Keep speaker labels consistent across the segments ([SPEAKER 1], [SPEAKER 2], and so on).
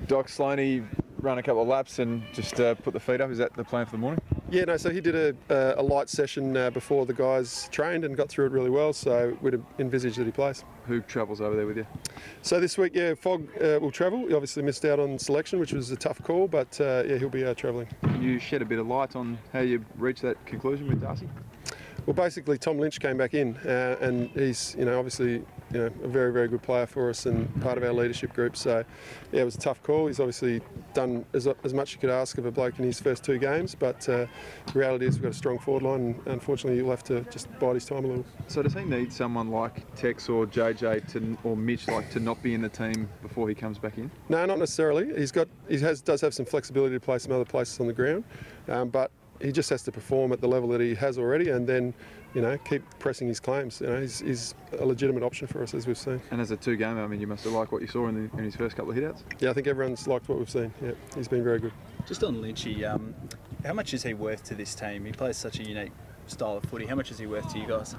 [SPEAKER 1] Doc Sloaney run a couple of laps and just put the feet up. Is that the plan for the morning?
[SPEAKER 2] Yeah, no, so he did a light session before the guys trained and got through it really well, so we'd envisage that he plays.
[SPEAKER 1] Who travels over there with you?
[SPEAKER 2] So this week, yeah, Fogg will travel. He obviously missed out on selection, which was a tough call, but yeah, he'll be travelling.
[SPEAKER 1] Can you shed a bit of light on how you reached that conclusion with Darcy?
[SPEAKER 2] Well, basically, Tom Lynch came back in, and he's, obviously, a very, very good player for us and part of our leadership group. So, yeah, it was a tough call. He's obviously done as much as you could ask of a bloke in his first 2 games, but the reality is we've got a strong forward line, and unfortunately, you'll have to just bide his time a little.
[SPEAKER 1] So, does he need someone like Tex or JJ or Mitch to not be in the team before he comes back in?
[SPEAKER 2] No, not necessarily. Does have some flexibility to play some other places on the ground, but he just has to perform at the level that he has already, and then, keep pressing his claims. He's a legitimate option for us, as we've seen.
[SPEAKER 1] And as a 2-gamer, I mean, you must have liked what you saw in his first couple of hitouts.
[SPEAKER 2] Yeah, I think everyone's liked what we've seen. Yeah, he's been very good.
[SPEAKER 3] Just on Lynchy, how much is he worth to this team? He plays such a unique style of footy. How much is he worth to you guys?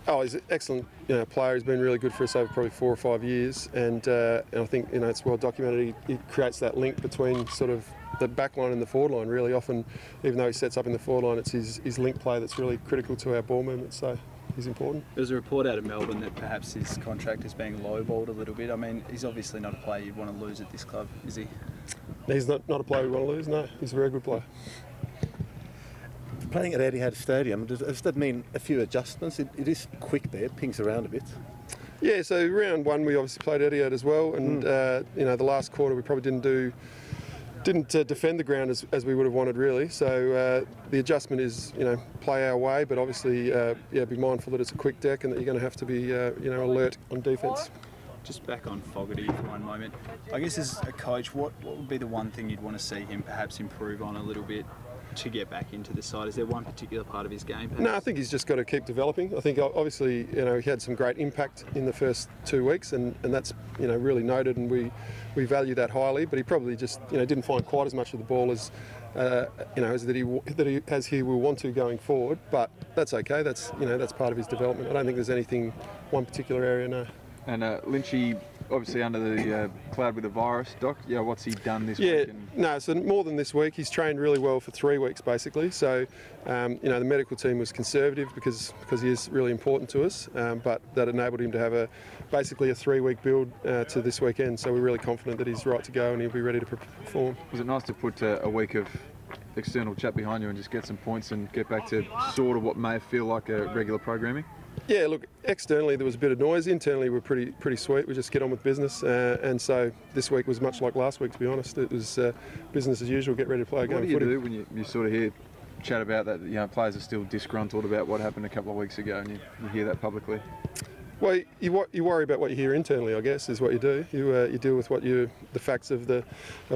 [SPEAKER 2] Oh, he's an excellent player. He's been really good for us over probably 4 or 5 years, and I think it's well documented. He creates that link between sort of the back line and the forward line. Really often, even though he sets up in the forward line, it's his link play that's really critical to our ball movement. So he's important.
[SPEAKER 3] There was a report out of Melbourne that perhaps his contract is being lowballed a little bit. I mean, he's obviously not a player you'd want to lose at this club, is he?
[SPEAKER 2] He's not a player we want to lose. No, he's a very good player.
[SPEAKER 4] Playing at Etihad Stadium, does that mean a few adjustments? It is quick there, pings around a bit.
[SPEAKER 2] Yeah, so round 1 we obviously played Etihad as well, and the last quarter we probably didn't defend the ground as we would have wanted, really. So the adjustment is play our way, but obviously be mindful that it's a quick deck and that you're going to have to be alert on defence.
[SPEAKER 3] Just back on Fogarty for one moment. I guess as a coach, what would be the one thing you'd want to see him perhaps improve on a little bit to get back into the side? Is there one particular part of his game, perhaps?
[SPEAKER 2] No, I think he's just got to keep developing. I think obviously he had some great impact in the first 2 weeks, and that's really noted, and we value that highly. But he probably just didn't find quite as much of the ball as as he will want to going forward. But that's okay. That's part of his development. I don't think there's anything one particular area. No.
[SPEAKER 1] And Lynchy, obviously under the cloud with the virus, Doc. Yeah, what's he done this week?
[SPEAKER 2] No, so more than this week. He's trained really well for 3 weeks, basically. So, the medical team was conservative because he is really important to us. But that enabled him to have basically a 3-week build to this weekend. So we're really confident that he's right to go and he'll be ready to perform.
[SPEAKER 1] Was it nice to put a week of external chat behind you and just get some points and get back to sort of what may feel like a regular programming?
[SPEAKER 2] Yeah, look, externally there was a bit of noise. Internally we're pretty sweet. We just get on with business, and so this week was much like last week, to be honest. It was business as usual, get ready to play a game of footy.
[SPEAKER 1] What do you do when you sort of hear chat about that, players are still disgruntled about what happened a couple of weeks ago, and you hear that publicly?
[SPEAKER 2] Well, you worry about what you hear internally, I guess, is what you do. You deal with the facts of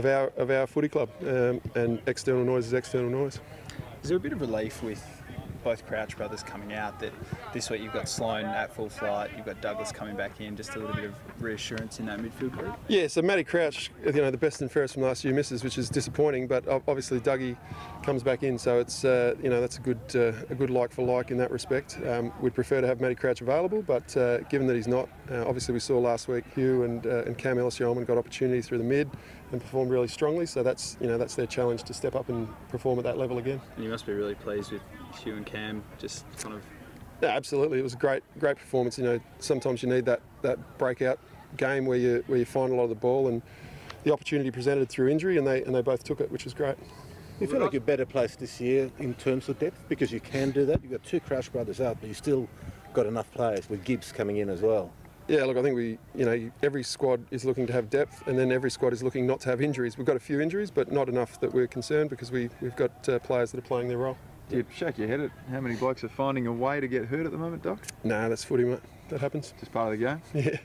[SPEAKER 2] our footy club, and external noise is external noise.
[SPEAKER 3] Is there a bit of relief with both Crouch brothers coming out that this week you've got Sloan at full flight, you've got Douglas coming back in, just a little bit of reassurance in that midfield group? Yeah, so Matty Crouch, the best and fairest from last year misses, which is disappointing, but obviously Dougie comes back in, so it's that's a good like for like in that respect. We'd prefer to have Matty Crouch available, but given that he's not, obviously we saw last week Hugh and Cam Ellis-Yeoman got opportunity through the mid and performed really strongly, so that's their challenge to step up and perform at that level again. And you must be really pleased with Hugh and Cam, just kind of... Yeah, absolutely. It was a great performance. Sometimes you need that breakout game where you find a lot of the ball, and the opportunity presented through injury, and they both took it, which was great.
[SPEAKER 4] You feel like you're better placed this year in terms of depth because you can do that. You've got 2 Crouch brothers out, but you still got enough players with Gibbs coming in as well.
[SPEAKER 2] Yeah, look, I think every squad is looking to have depth, and then every squad is looking not to have injuries. We've got a few injuries, but not enough that we're concerned because we've got players that are playing their role. Do you shake your head at how many blokes are finding a way to get hurt at the moment, Doc? Nah, that's footy, mate. That happens. Just part of the game? Yeah.